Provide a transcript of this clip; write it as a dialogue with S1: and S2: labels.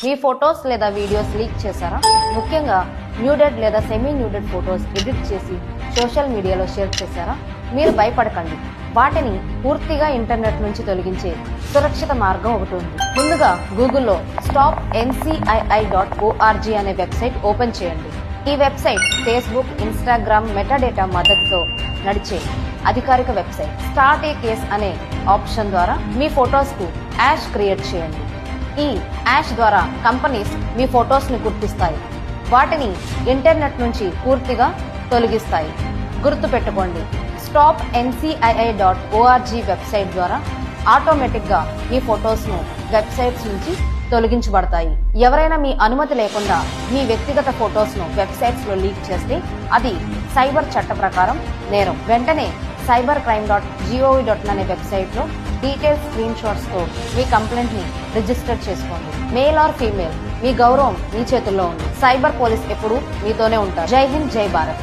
S1: మీ photos లేదా videos leak చేశారా? ముఖ్యంగా న్యూడెడ్ లేదా సెమీ న్యూడెడ్ ఫొటోస్ ఎడిట్ చేసి సోషల్ మీడియాలో షేర్ చేశారా? మీరు భయపడకండి. వాటిని పూర్తిగా ఇంటర్నెట్ నుంచి తొలగించే సురక్షిత మార్గం ఒకటి ఉంది. ముందుగా గూగుల్లో stopncii.org అనే వెబ్సైట్ ఓపెన్ చేయండి. ఈ వెబ్సైట్ ఫేస్బుక్, ఇన్స్టాగ్రామ్, మెటాడేటా మద్దతుతో నడిచే అధికారిక వెబ్సైట్. స్టార్ట్ ఏ కేస్ అనే ఆప్షన్ ద్వారా మీ ఫొటోస్ కు యాష్ క్రియేట్ చేయండి. ఈ యాష్ ద్వారా కంపెనీస్ మీ ఫొటోస్ ని గుర్తిస్తాయి, వాటిని ఇంటర్నెట్ నుంచి పూర్తిగా తొలగిస్తాయి. గుర్తు పెట్టుకోండి, stopncii.org వెబ్సైట్ ద్వారా ఆటోమేటిక్ గా మీ ఫొటోస్ ను వెబ్సైట్స్ నుంచి తొలగించబడతాయి. ఎవరైనా మీ అనుమతి లేకుండా మీ వ్యక్తిగత ఫొటోస్ ను వెబ్సైట్స్ లో లీక్ చేస్తే అది సైబర్ చట్ట ప్రకారం నేరం. వెంటనే cybercrime.gov.in అనే వెబ్సైట్ లో డీటెయిల్స్ స్క్రీన్ షాట్స్ తో మీ కంప్లైంట్ ని రిజిస్టర్ చేసుకోండి. మేల్ ఆర్ ఫీమేల్, మీ గౌరవం మీ చేతుల్లో ఉంది. సైబర్ పోలీస్ ఎప్పుడు మీతోనే ఉంటారు. జై హింద్, జై భారత్.